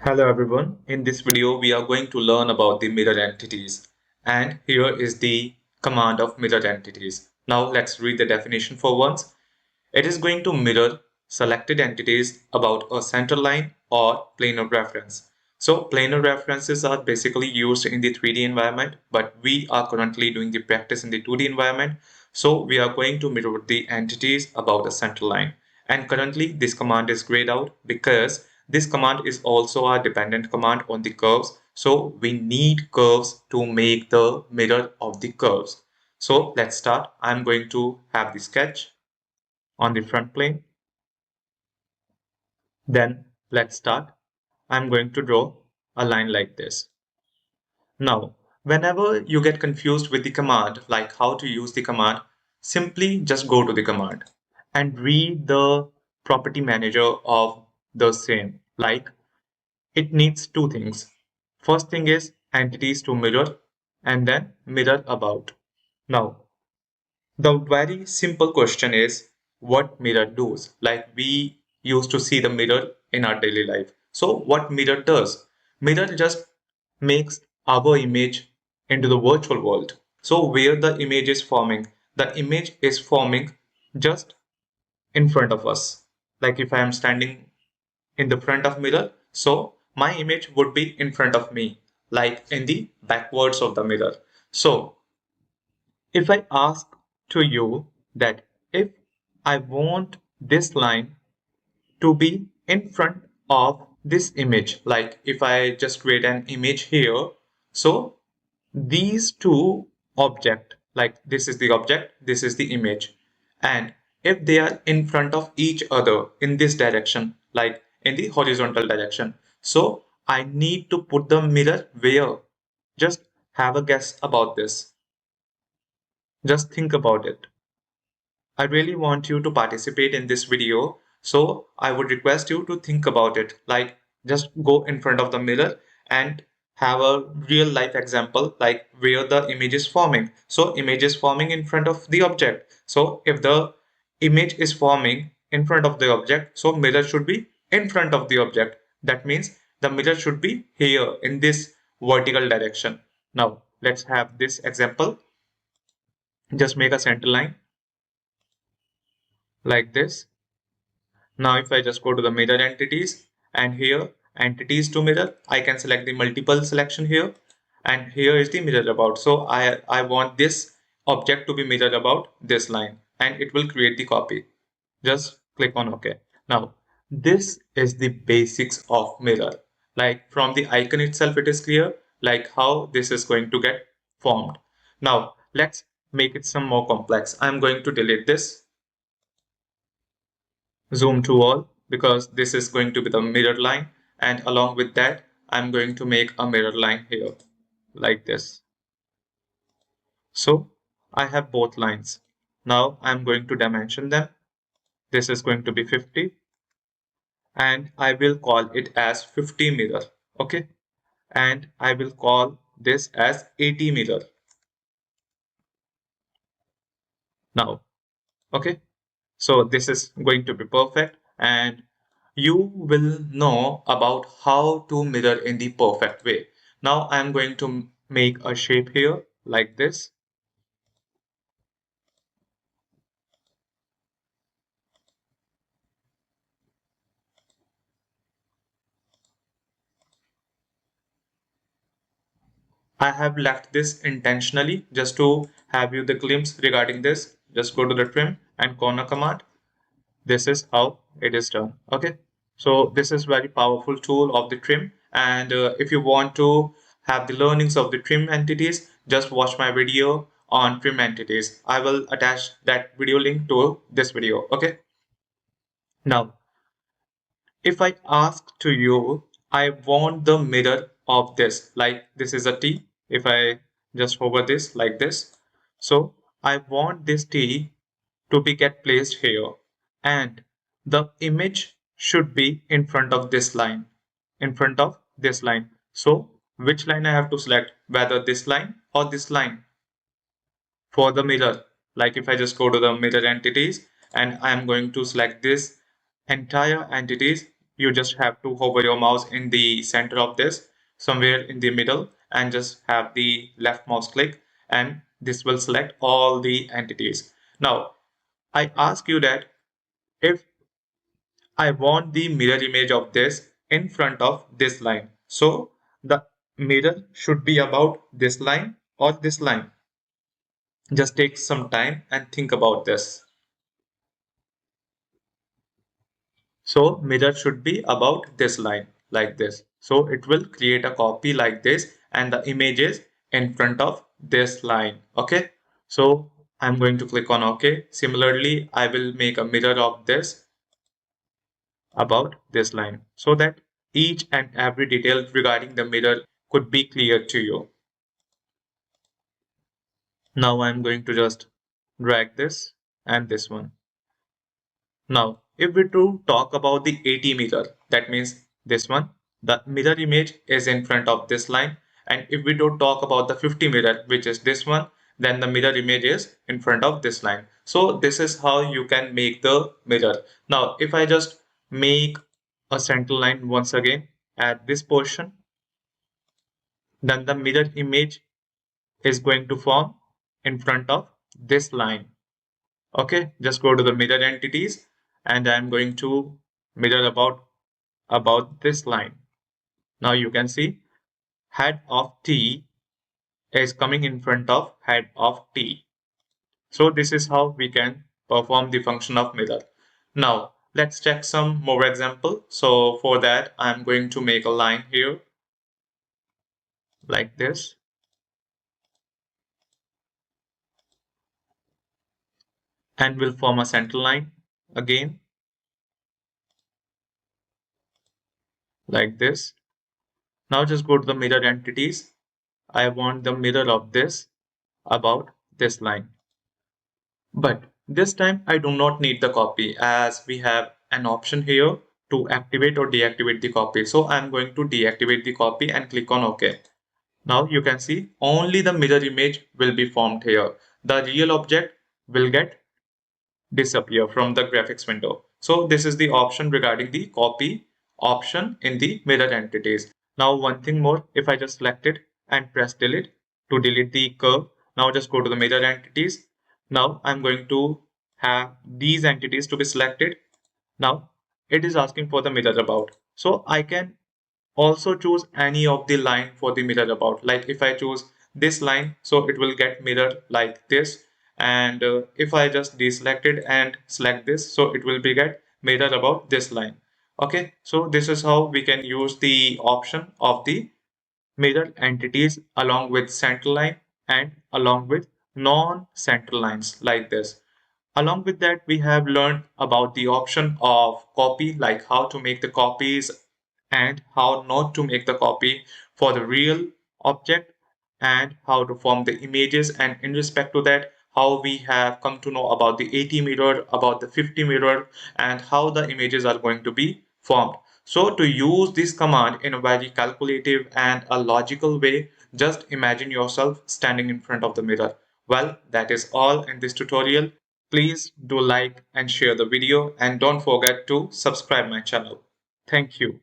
Hello everyone, in this video we are going to learn about the mirror entities, and here is the command of mirror entities. Now let's read the definition for once. It is going to mirror selected entities about a center line or plane of reference. So planar references are basically used in the 3D environment, but we are currently doing the practice in the 2D environment. So we are going to mirror the entities about a center line. And currently this command is grayed out because this command is also a dependent command on the curves. So we need curves to make the mirror of the curves. So let's start. I'm going to have the sketch on the front plane. Then let's start. I'm going to draw a line like this. Now, whenever you get confused with the command, like how to use the command, simply just go to the command and read the property manager of the same. Like it needs two things. First thing is entities to mirror and then mirror about. Now, the very simple question is what mirror does. Like we used to see the mirror in our daily life. So what mirror does? Mirror just makes our image into the virtual world. So where the image is forming, the image is forming just in front of us. Like if I am standing in the front of mirror, so my image would be in front of me, like in the backwards of the mirror. So if I ask to you that if I want this line to be in front of this image, like if I just create an image here, so these two object, like this is the object, this is the image, and if they are in front of each other in this direction, like in the horizontal direction, so I need to put the mirror where? Just have a guess about this. Just think about it. I really want you to participate in this video. So I would request you to think about it. Like just go in front of the mirror and have a real life example like where the image is forming. So image is forming in front of the object. So if the image is forming in front of the object, so mirror should be in front of the object. That means the mirror should be here in this vertical direction. Now let's have this example. Just make a center line like this. Now if I just go to the mirror entities and here entities to mirror, I can select the multiple selection here, and here is the mirror about. So I want this object to be mirrored about this line and it will create the copy. Just click on OK. Now this is the basics of mirror. Like from the icon itself it is clear like how this is going to get formed. Now let's make it some more complex. I'm going to delete this, zoom to all, because this is going to be the mirror line, and along with that I'm going to make a mirror line here like this. So I have both lines. Now I'm going to dimension them. This is going to be 50 and I will call it as 50 mirror. Okay, and I will call this as 80 mirror now. Okay, so this is going to be perfect, and you will know about how to mirror in the perfect way. Now I'm going to make a shape here like this. I have left this intentionally just to have you the glimpse regarding this. Just go to the trim and corner command. This is how it is done. Okay, so this is very powerful tool of the trim, and if you want to have the learnings of the trim entities, just watch my video on trim entities. I will attach that video link to this video. Okay, now if I ask to you, I want the mirror of this, like this is a T. If I just hover this like this, so I want this T to be get placed here, and the image should be in front of this line, in front of this line. So which line I have to select, whether this line or this line for the mirror. Like if I just go to the mirror entities and I am going to select this entire entities, you just have to hover your mouse in the center of this, somewhere in the middle, and just have the left mouse click, and this will select all the entities. Now, I ask you that if I want the mirror image of this in front of this line, so the mirror should be about this line or this line. Just take some time and think about this. So mirror should be about this line like this. So it will create a copy like this and the image is in front of this line. Okay. So I'm going to click on OK. Similarly, I will make a mirror of this about this line so that each and every detail regarding the mirror could be clear to you. Now I'm going to just drag this and this one. Now, if we do talk about the 80 mirror, that means this one, the mirror image is in front of this line. And if we do talk about the 50 mirror, which is this one, then the mirror image is in front of this line. So this is how you can make the mirror. Now, if I just make a center line once again at this portion, then the mirror image is going to form in front of this line. Okay, just go to the mirror entities and I'm going to mirror about this line. Now you can see head of T is coming in front of head of T. So this is how we can perform the function of mirror. Now let's check some more example. So for that I'm going to make a line here like this. And we'll form a center line again like this. Now just go to the mirror entities. I want the mirror of this about this line. But this time I do not need the copy as we have an option here to activate or deactivate the copy. So I'm going to deactivate the copy and click on OK. Now you can see only the mirror image will be formed here. The real object will get disappear from the graphics window. So this is the option regarding the copy option in the mirror entities. Now one thing more, if I just select it and press delete to delete the curve, now just go to the mirror entities. Now I'm going to have these entities to be selected. Now it is asking for the mirror about. So I can also choose any of the line for the mirror about. Like if I choose this line, so it will get mirror like this. And if I just deselect it and select this, so it will be get mirror about this line. Okay, so this is how we can use the option of the mirror entities along with center line and along with non-center lines like this. Along with that, we have learned about the option of copy, like how to make the copies and how not to make the copy for the real object and how to form the images. And in respect to that, how we have come to know about the 80 mirror, about the 50 mirror, and how the images are going to be formed. So to use this command in a very calculative and a logical way, just imagine yourself standing in front of the mirror. Well, that is all in this tutorial. Please do like and share the video and don't forget to subscribe my channel. Thank you.